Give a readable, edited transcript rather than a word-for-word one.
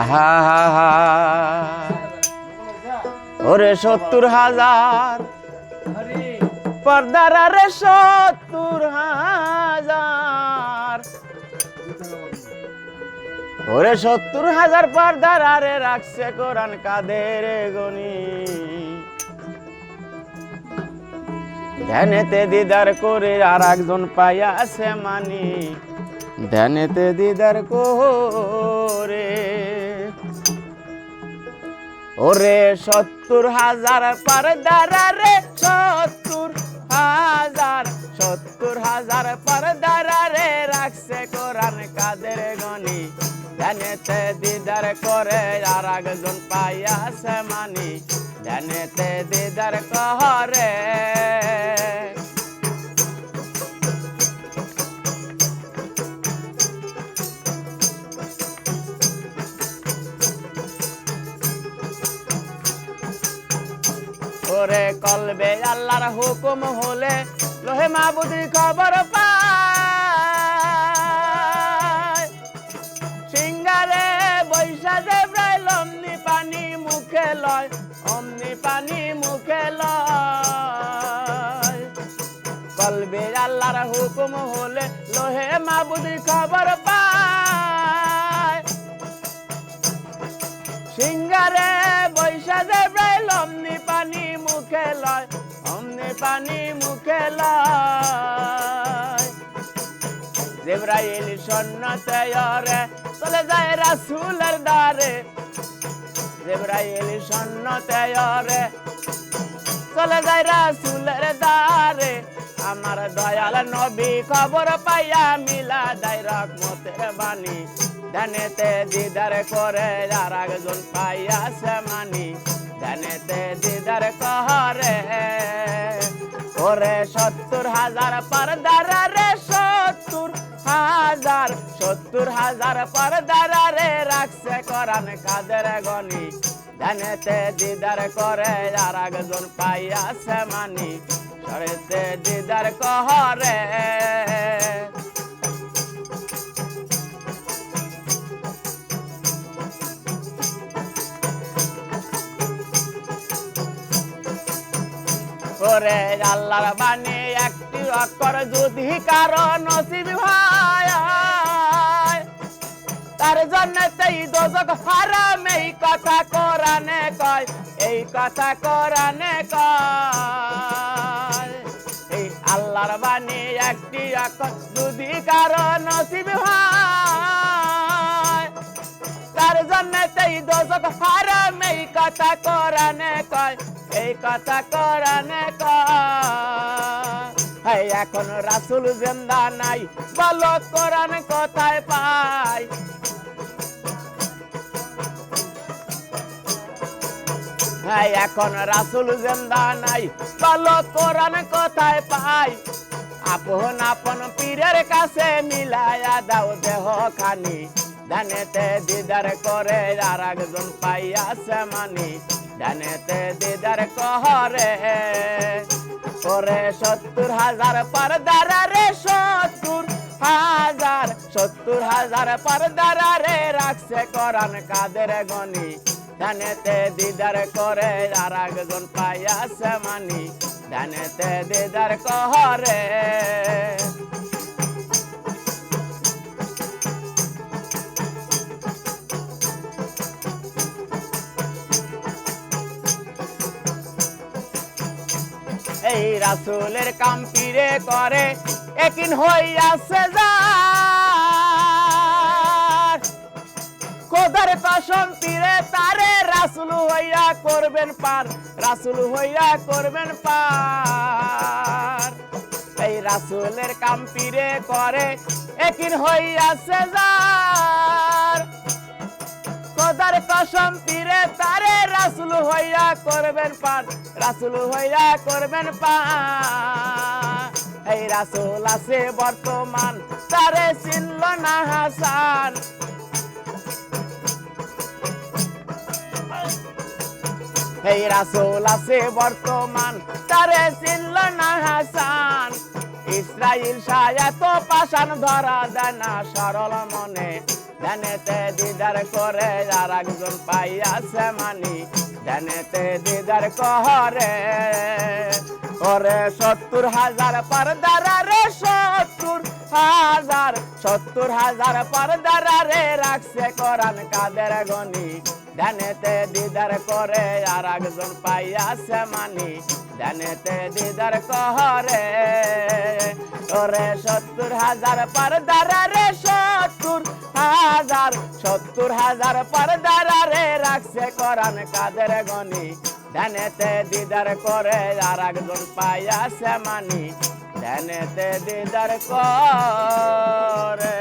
আহা ওরে ৭০,০০০ পর্দার রে ৭০,০০০ ওরে ৭০,০০০ পর্দার আরে রাখছে কোরআন কাদের গনি ধ্যানেতে দিদার করে আর একজন পাইয়াছে মানি ধ্যানেতে দিদার করে ওরে ৭০,০০০ পর্দার রে ৭০,০০০ ৭০,০০০ পর্দার রে রাখছে কোরআন কাদের গনি ধ্যানেতে দিদার করে আর একজন পাইয়াছে মানি ধ্যানেতে দিদার করে ওরে কলবে আল্লাহর হুকুম হলে লোহে মাহবুদের খবর পায় সিঙ্গারে বৈশা জিবরাইল অমনি পানি মুখে লয় অমনি পানি মুখে লয় কলবে আল্লাহর হুকুম হলে লোহে মাহবুদের খবর পায় সিঙ্গারে বৈশা জিবরাইল অমনি পানি মুখে লয় অমনি পানি মুখে লয় জিবরাইল সন্ন্যতে রে চলে যায় রাসূলের দ্বারে জিবরাইল সন্ন্যতে রে চলে যায় রাসূলের দ্বারে আমার দয়াল নবী খবর পাইয়া মিলা দেয় রহমতের বাণী ধ্যানেতে দিদার করে আর একজন পাইয়াছে মানি ধ্যানেতে দিদার করে ওরে ৭০,০০০ পর্দার রে ৭০,০০০ ৭০,০০০ পর্দার রে রাখছে কোরআন কাদের গনি ধ্যানেতে দিদার করে আর একজন পাইয়াছে মানি ধ্যানেতে দিদার করে ওরে আল্লাহর বাণী একটি অক্ষর যদি কারো নসিব হয় তার জন্যতেই দোজখ হারাম এই কথা কোরআনে কয় এই কথা কোরআনে কয় এই আল্লাহর বাণী একটি অক্ষর যদি কারো নসিব হয় তার জন্যতেই দোজখ হারাম এই কথা কোরআনে কয় এই কথা কোরআনে কয় এখন রাসূল জিন্দা নাই বলো কোরআন কোথায় পাই এখন রাসূল জিন্দা নাই বলো কোরআন কোথায় পাই আপন আপন পীরের কাছে মিলায়া দাও দেহ খানি ধ্যানেতে দিদার করে আর একজন পাইয়াছে মানি ধ্যানেতে দিদার করে ওরে ৭০,০০০ পর্দার রে ৭০,০০০ ৭০,০০০ পর্দার রে রাখছে কোরআন কাদের গনি ধ্যানেতে দিদার করে আর একজন পাইয়াছে মানি ধ্যানেতে দিদার করে এই রাসূলের কাম পীরে করে একিন হইয়াছে যার খোদার কসম পীরে তারে রাসূল হইয়া করবেন পার রাসূল হইয়া করবেন পার এই রাসূলের কাম পীরে করে একিন হইয়াছে যার খোদার কসম পীরে তারে রাসূল হইয়া করবেন পার রাসূল হইয়া করবেন পার এই রাসূল আছে বর্তমান তারে চিনল না হাসান এই রাসূল আছে বর্তমান তারে চিনল না হাসান ইসরাইল শাহ এত পাষাণ ধরা দেয় না সরল মনে ধ্যানেতে দিদার করে আর একজন পাইয়াছে মানি ধ্যানেতে দিদার করে ওরে ৭০,০০০ পর্দারা রে ৭০,০০০ পর্দারা রে রাখছে কোরআন কাদের গনি ধ্যানেতে দিদার করে আর একজন পাইয়াছে মানি ধ্যানেতে দিদার করে ওরে ৭০,০০০ পর্দারা রে ৭০,০০০ পর্দারা রে রাখছে কোরআন কাদের গনি ধ্যানেতে দিদার করে আর একজন পাইয়াছে মানি ধ্যানেতে দিদার করে